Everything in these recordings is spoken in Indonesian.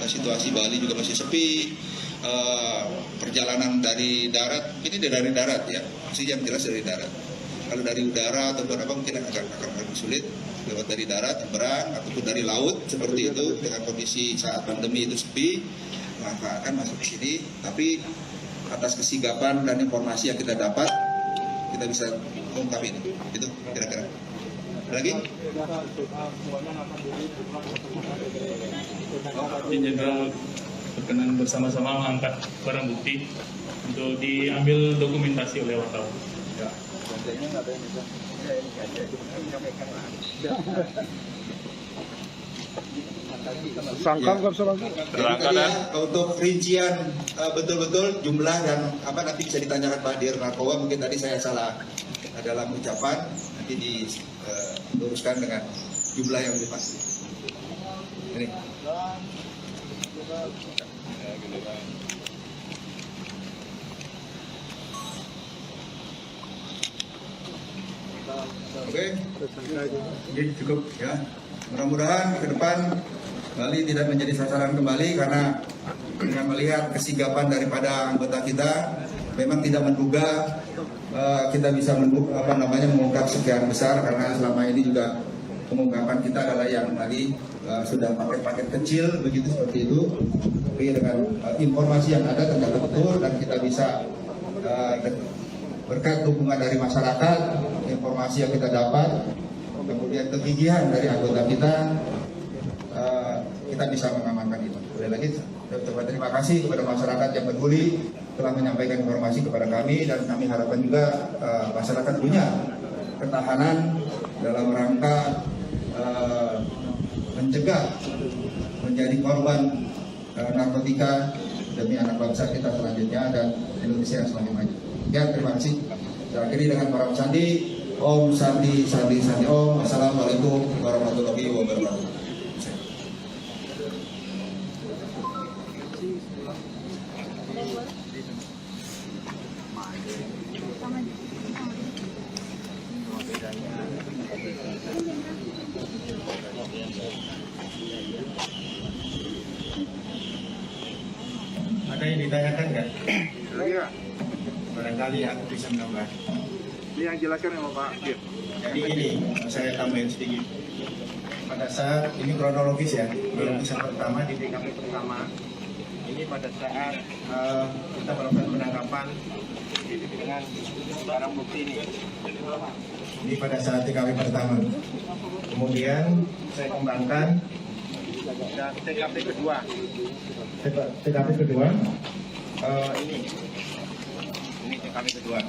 situasi Bali juga masih sepi. Perjalanan dari darat, ini dari darat ya, masih yang jelas dari darat. Kalau dari udara ataupun apa mungkin akan sulit lewat dari darat, nyebrang ataupun dari laut seperti itu dengan kondisi saat pandemi itu sepi, maka akan masuk ke sini. Tapi atas kesigapan dan informasi yang kita dapat, kita bisa mengungkap ini. Itu kira-kira. Lagi? Jenderal berkenan bersama-sama mengangkat barang bukti untuk diambil dokumentasi oleh wartawan. Ya. Untuk rincian betul-betul jumlah dan apa nanti bisa ditanyakan Pak Dir Narkoba, mungkin tadi saya salah dalam ucapan, nanti diluruskan dengan jumlah yang lebih pasti. Ini. Oke, jadi cukup ya. Mudah-mudahan ke depan Bali tidak menjadi sasaran kembali, karena dengan melihat kesigapan daripada anggota kita, memang tidak menduga kita bisa mengungkap sekian besar, karena selama ini juga pengungkapan kita adalah yang tadi sudah paket-paket kecil begitu seperti itu. Tapi dengan informasi yang ada ternyata betul, dan kita bisa berkat dukungan dari masyarakat, informasi yang kita dapat, kemudian kegigihan dari anggota kita, kita bisa mengamankan itu. Sekali lagi, terima kasih kepada masyarakat yang peduli telah menyampaikan informasi kepada kami, dan kami harapkan juga masyarakat punya ketahanan dalam rangka mencegah menjadi korban narkotika demi anak bangsa kita selanjutnya dan Indonesia yang semakin maju. Ya, terima kasih. Saya akhiri dengan para sandi. Om Sandi Sandi Sandi Om. Assalamualaikum warahmatullahi wabarakatuh. Ada yang ditanyakan nggak? Barangkali aku bisa menambah. Ini yang jelaskan sama Pak Dir. Jadi ini saya tambahin sedikit. Pada saat ini kronologis ya, kronologis yang pertama di TKP pertama. Ini pada saat kita melakukan penangkapan dengan barang bukti ini. Ini pada saat TKP pertama. Kemudian saya kembangkan dan TKP kedua. TKP kedua ini TKP kedua.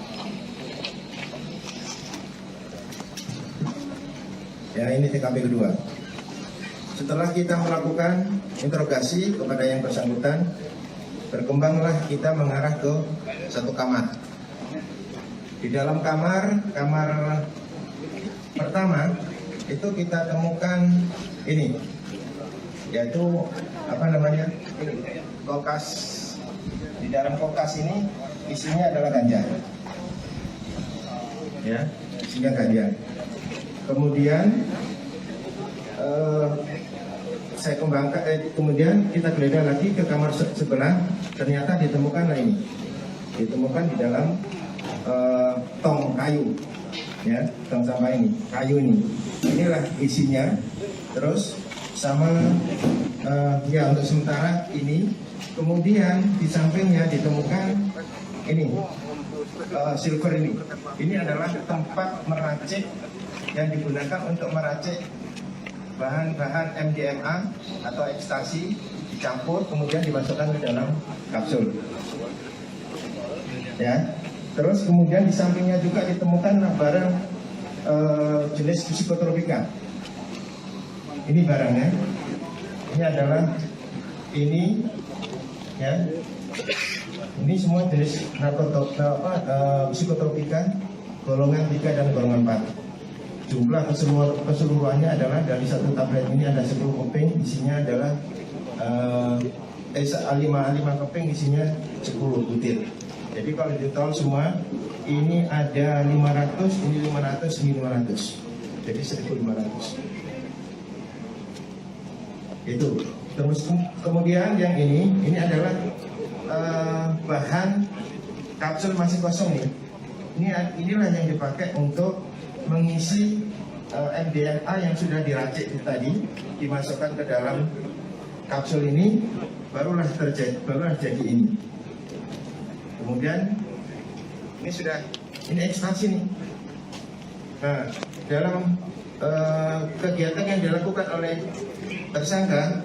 Ya, ini TKP kedua. Setelah kita melakukan interogasi kepada yang bersangkutan, berkembanglah kita mengarah ke satu kamar. Di dalam kamar pertama itu kita temukan ini, yaitu kulkas. Di dalam kulkas ini isinya adalah ganja. Ya, isinya ganja. Kemudian saya kembangkan, kemudian kita geledah lagi ke kamar sebelah, ternyata ditemukan ini, ditemukan di dalam tong kayu, ya, tong sampah ini, kayu ini, inilah isinya. Terus sama ya untuk sementara ini, kemudian di sampingnya ditemukan ini silver ini adalah tempat meracik yang digunakan untuk meracik bahan-bahan MDMA atau ekstasi, dicampur kemudian dimasukkan ke dalam kapsul. Ya, terus kemudian di sampingnya juga ditemukan barang jenis psikotropika. Ini barangnya. Ini adalah ini, ya. Ini semua jenis psikotropika golongan 3 dan golongan 4. Jumlah keseluruhannya adalah dari satu tablet ini ada 10 keping, isinya adalah 5 keping isinya 10 butir. Jadi kalau ditotal semua ini ada 500, ini 500, ini 500. Jadi 1.500. Itu. Terus kemudian yang ini adalah bahan kapsul masih kosong nih. Inilah yang dipakai untuk mengisi mDNA yang sudah diracik tadi, dimasukkan ke dalam kapsul ini, barulah jadi ini. Kemudian ini ekstasi nih. Nah, dalam kegiatan yang dilakukan oleh tersangka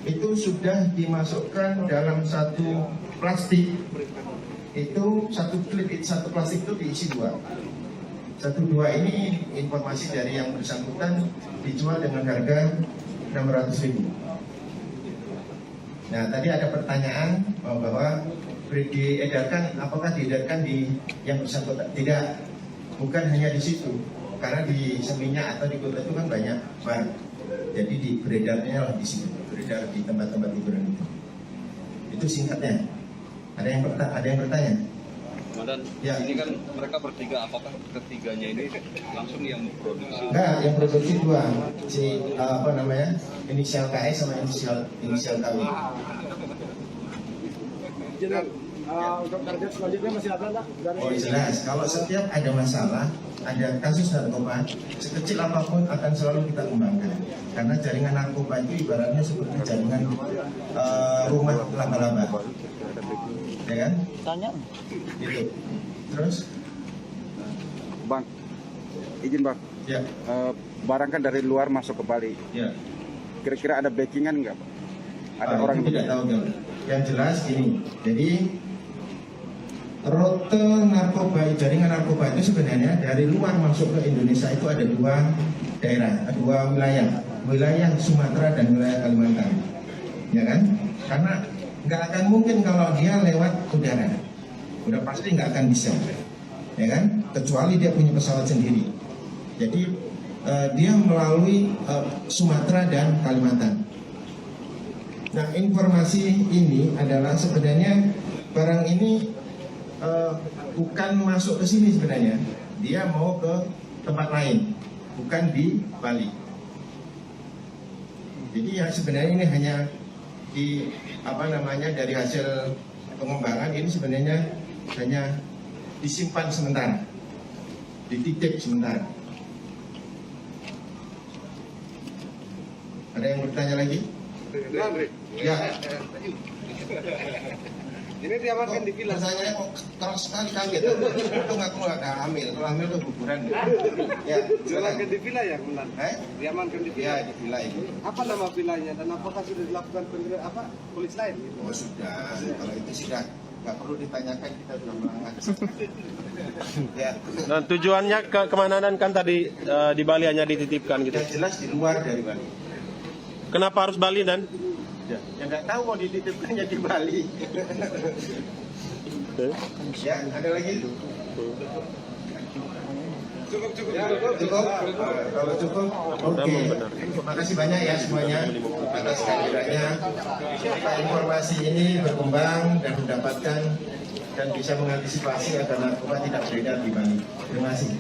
itu sudah dimasukkan dalam satu plastik. Itu satu plastik itu diisi 2. 1/2 ini informasi dari yang bersangkutan dijual dengan harga 600.000. Nah, tadi ada pertanyaan bahwa diedarkan, apakah diedarkan di yang bersangkutan? Tidak, bukan hanya di situ, karena di Seminyak atau di kota itu kan banyak bar. Jadi beredarnya lah di situ, beredar di tempat-tempat hiburan itu. Itu singkatnya. Ada yang bertanya? Dan Ya. ini kan mereka bertiga, apakah ketiganya ini langsung yang produksi? Enggak, yang produksi 2. Inisial KS sama inisial KW. Untuk target selanjutnya masih ada nggak? Oh jelas, kalau setiap ada masalah, ada kasus narkoba, sekecil apapun akan selalu kita kembangkan. Karena jaringan narkoba itu ibaratnya seperti jaringan rumah laba-laba, ya kan? Tanya. Gitu. Terus, Bang, izin Bang, ya, barang kan dari luar masuk ke Bali. ya. Kira-kira ada backingan nggak, Bang? Ada orang yang tidak tahu Bang. Yang jelas gini, jadi rute narkoba, jaringan narkoba itu sebenarnya dari luar masuk ke Indonesia itu ada 2 daerah, 2 wilayah Sumatera dan wilayah Kalimantan, ya kan? Karena nggak akan mungkin kalau dia lewat udara, udah pasti nggak akan bisa, ya kan? Kecuali dia punya pesawat sendiri. Jadi dia melalui Sumatera dan Kalimantan. Nah, informasi ini adalah sebenarnya barang ini bukan masuk ke sini sebenarnya, dia mau ke tempat lain, bukan di Bali. Jadi ya sebenarnya ini hanya dari hasil pengembangan ini sebenarnya hanya disimpan sementara, dititip sementara. Ada yang bertanya lagi? Ya. Ini diamankan di villa. Pertanyaannya kok keras sekali kaget. Itu ngaku nggak hamil. Kalau hamil itu guguran. Ya, Diamankan di villa ya, Komandan? Diamankan di villa. Ya, di villa itu. Apa nama villanya dan apakah sudah dilakukan polis lain? Oh sudah. Kalau itu sudah nggak perlu ditanyakan, kita sudah melanggar. Ya. Dan tujuannya kemana kan tadi di Bali hanya dititipkan gitu. Yang jelas di luar dari Bali. Kenapa harus Bali dan? Ya nggak tahu mau dititipkannya di Bali. Ya, ada lagi? Cukup. Kalau cukup, oke. Terima kasih banyak ya semuanya atas kehadirannya. Informasi ini berkembang dan mendapatkan dan bisa mengantisipasi agar narkoba tidak beredar di Bali. Terima kasih.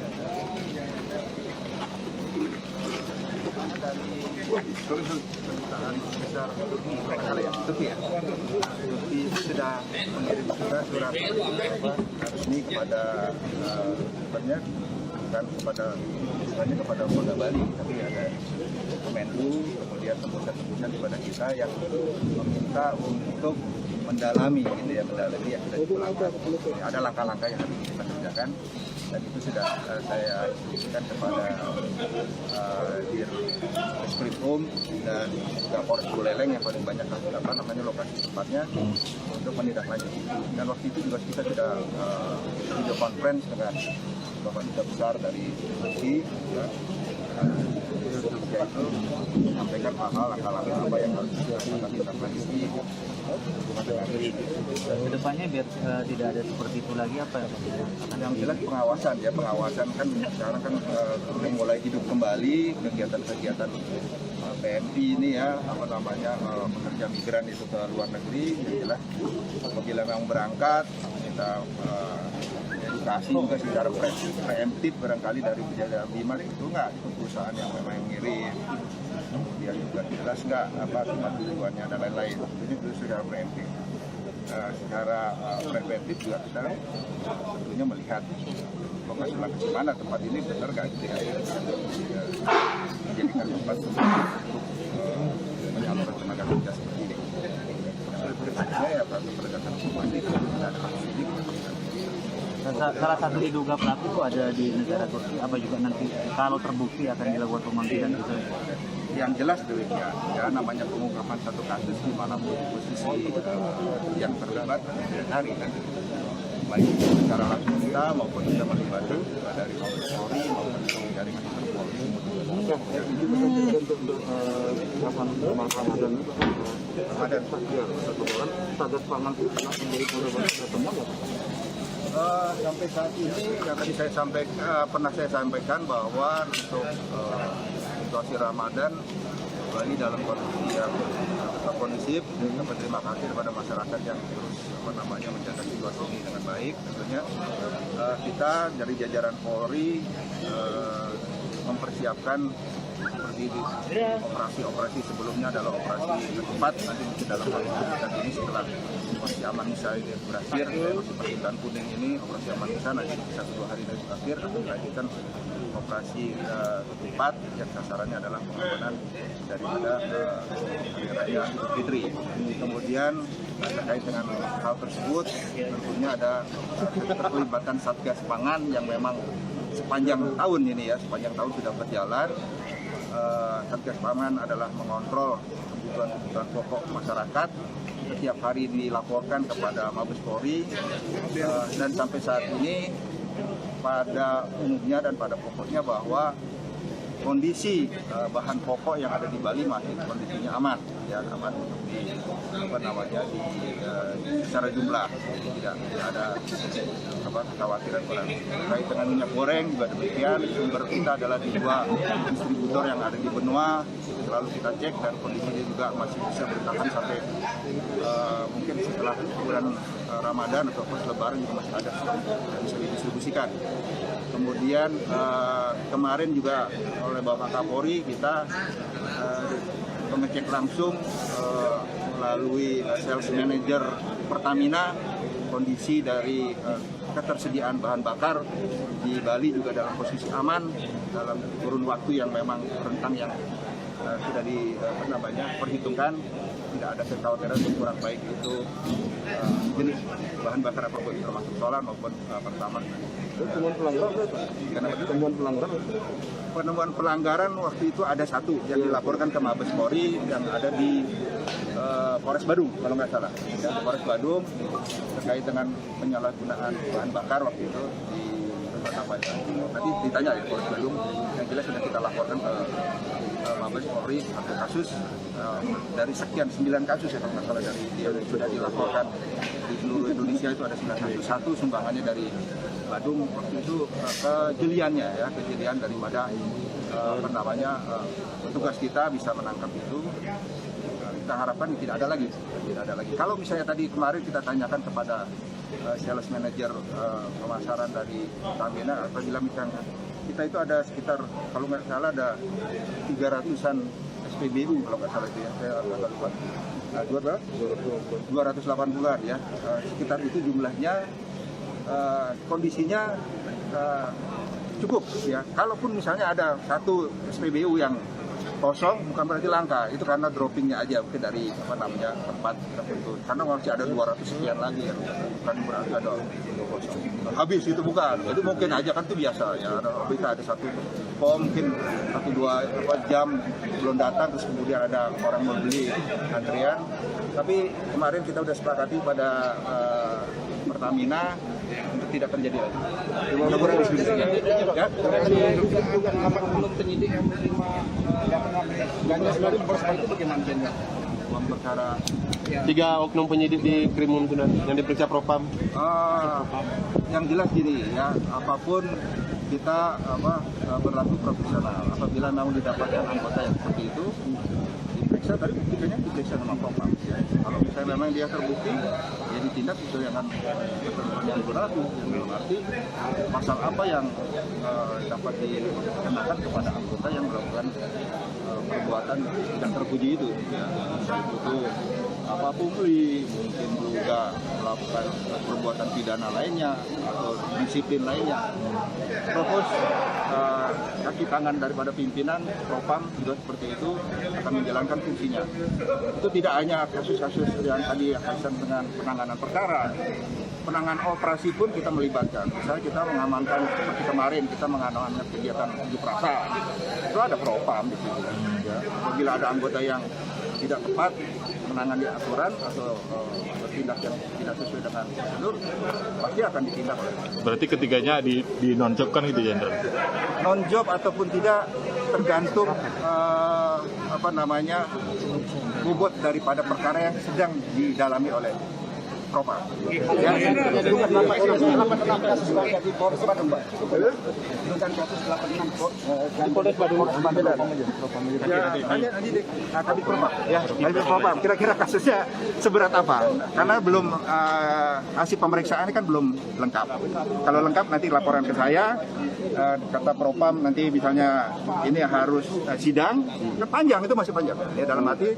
Turki sudah mengirim surat resmi kepada sebenarnya bukan kepada Polda Bali, tapi ada Kemenlu, kemudian tembusan kepada kita yang meminta untuk mendalami yang sudah dilakukan. Ada langkah-langkah yang harus kita kerjakan dan itu sudah saya instruksikan kepada Dirkrimum dan juga Polres Buleleng yang paling banyak lokasi tempatnya untuk menindaklanjuti. Dan waktu itu juga kita sudah video conference dengan Bapak Duta Besar dari Turki, yaitu menyampaikan hal-hal langkah-langkah apa yang harus kita tindak-lanjuti. Kedepannya biar tidak ada seperti itu lagi apa ya? Yang jelas pengawasan kan sekarang kan mulai hidup kembali kegiatan-kegiatan PMI ini ya, pekerja migran itu ke luar negeri. Yang jelas apabila memang berangkat kita edukasi juga secara preemptif barangkali dari kejadian bimas itu nggak, itu perusahaan yang memang ngirim. kemudian juga jelas nggak apa tempat tujuannya dan lain-lain. Ini dulu sudah preemptif. Secara preventif juga kita tentunya melihat lokasi mana tempat ini benar nggak gitu ya, menjadikan tempat untuk menyalurkan tenaga kerja seperti ini. Berikutnya ya penegakan hukum dan kasus ini. Salah satu diduga pelaku itu ada di negara Turki, apa juga nanti kalau terbukti akan dilakukan pemanggilan gitu? Yang jelas demikian, ya namanya pengungkapan satu kasus di mana posisi yang terlibat hari kan, baik secara langsung kita maupun kita melibatkan dari Polri maupun jaringan Interpol. Untuk kapan Ramadan itu Ada satu bulan Satgas Pangan itu pernah menjadi korban bertemu nggak? Sampai saat ini yang tadi pernah saya sampaikan bahwa untuk situasi Ramadan Bali dalam kondisi yang kondusif. Berterima kasih kepada masyarakat yang terus menjaga situasi ini dengan baik. Tentunya kita dari jajaran Polri mempersiapkan seperti operasi sebelumnya adalah operasi ketupat, nanti mungkin dalam waktu ini setelah operasi aman Nisa ini berakhir, operasi percintaan kuning ini operasi aman Nisa nanti bisa 2 hari dari berakhir, akan dilanjutkan operasi ketupat yang sasarannya adalah pengamanan daripada Hari Raya Idul Fitri. Kemudian terkait dengan hal tersebut tentunya ada keterlibatan Satgas Pangan yang memang sepanjang tahun ini ya, sepanjang tahun sudah berjalan. Satgas Pangan adalah mengontrol kebutuhan pokok masyarakat. Setiap hari dilaporkan kepada Mabes Polri dan sampai saat ini pada umumnya dan pada pokoknya bahwa kondisi bahan pokok yang ada di Bali masih kondisinya aman, ya aman untuk secara jumlah, tidak ada kekhawatiran terkait dengan minyak goreng juga demikian. Sumber kita adalah di 2 distributor yang ada di benua, selalu kita cek dan kondisinya juga masih bisa bertahan sampai mungkin setelah bulan Ramadan atau pas Lebaran juga masih ada yang bisa didistribusikan. Kemudian kemarin juga oleh Bapak Kapolri kita mengecek langsung melalui sales manager Pertamina kondisi dari ketersediaan bahan bakar di Bali juga dalam posisi aman dalam kurun waktu yang memang rentang yang sudah diperhitungkan, tidak ada kekhawatiran kurang baik itu jenis bahan bakar apapun termasuk solar maupun pertamax. Penemuan pelanggaran waktu itu ada 1 yang dilaporkan ke Mabes Polri yang ada di Polres Badung kalau nggak salah, ya, Polres Badung terkait dengan penyalahgunaan bahan bakar waktu itu nanti ditanya ya Polres Badung, yang jelas sudah kita laporkan ke Mabes Polri 1 kasus dari sekian 9 kasus ya kalau nggak salah dari yang sudah dilaporkan di seluruh Indonesia itu ada 9 kasus. 1 sumbangannya dari Badung waktu itu kejeliannya daripada petugas kita bisa menangkap itu. Kita harapkan tidak ada lagi. Kalau misalnya tadi kemarin kita tanyakan kepada sales manager pemasaran dari Pertamina, apabila misalnya kita itu ada sekitar kalau nggak salah ada 300-an SPBU kalau nggak salah itu ya, saya agak lupa. 280-an ya, sekitar itu jumlahnya. Kondisinya cukup ya. Kalaupun misalnya ada 1 SPBU yang kosong bukan berarti langka, itu karena droppingnya aja mungkin dari tempat tertentu. Karena masih ada 200 sekian lagi yang bukan berarti ada kosong. Habis itu bukan. Itu mungkin aja kan itu biasa ya. Kita ada 1 mungkin 1-2 jam belum datang terus kemudian ada orang mau beli antrian. Tapi kemarin kita udah sepakati pada Pertamina untuk tidak terjadi lagi. Mudah-mudahan distribusikan. Ya. Penyidik yang menerima ganja sebenarnya itu bagaimana ganja? Uang perkara 3 oknum penyidik di Krimum sudah yang diperiksa Propam. Yang jelas gini ya, apapun kita berlaku profesional. Apabila memang didapatkan anggota yang seperti itu diperiksa, tadi buktinya diperiksa sama Propam. Ya. Kalau misalnya memang memang dia terbukti, dia ditindak sesuai dengan ketentuan yang berlaku. Yang dalam arti pasal apa yang dapat dikenakan kepada anggota yang melakukan perbuatan yang terpuji itu, ya. Itu apa pungli, mungkin juga melakukan perbuatan pidana lainnya atau disiplin lainnya. Propos kaki tangan daripada pimpinan Propam juga seperti itu akan menjalankan fungsinya. Itu tidak hanya kasus-kasus yang tadi kaitan dengan penanganan perkara, penanganan operasi pun kita melibatkan. Misalnya kita mengamankan seperti kemarin kita mengamankan kegiatan unjuk rasa, itu ada Propam di situ. Ya. Apabila ada anggota yang tidak tepat menangani aturan atau bertindak yang tidak sesuai dengan prosedur, pasti akan ditindak oleh. Berarti ketiganya dinonjobkan gitu ya, Jenderal? Non-job ataupun tidak tergantung bobot daripada perkara yang sedang didalami oleh Propam. Ya. Kira-kira kasusnya seberat apa? Karena belum hasil pemeriksaan kan belum lengkap. Kalau lengkap nanti laporan ke saya. Kata Propam nanti misalnya ini harus sidang, panjang, itu masih panjang. Ya, dalam arti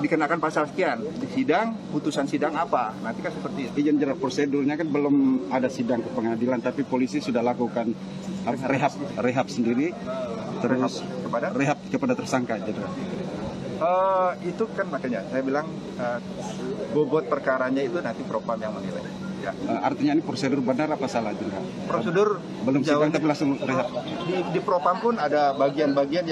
dikenakan pasal sekian, di sidang, putusan sidang apa, nanti kan seperti itu. Izin jelas prosedurnya kan belum ada sidang ke pengadilan, tapi polisi sudah lakukan rehab sendiri, terus rehab kepada tersangka. Itu kan makanya saya bilang bobot perkaranya itu nanti Propam yang menilai. Ya. Artinya ini prosedur benar apa salah juga? Prosedur belum sidang tapi langsung rehab. Di Propam pun ada bagian-bagian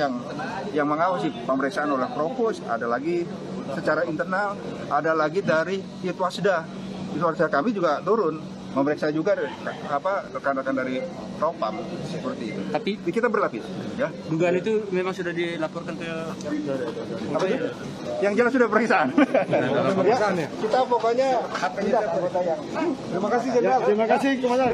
yang mengawasi pemeriksaan oleh Propos, ada lagi secara internal, ada lagi dari Itwasda. Itwasda kami juga turun memeriksa juga rekan-rekan dari Propam seperti itu. Tapi kita berlapis, ya. dugaan itu memang sudah dilaporkan ke apa itu? Yang jelas sudah pemeriksaan. Ya, kita pokoknya tidak anggota yang. Terima kasih Jenderal. Terima kasih, Komandan.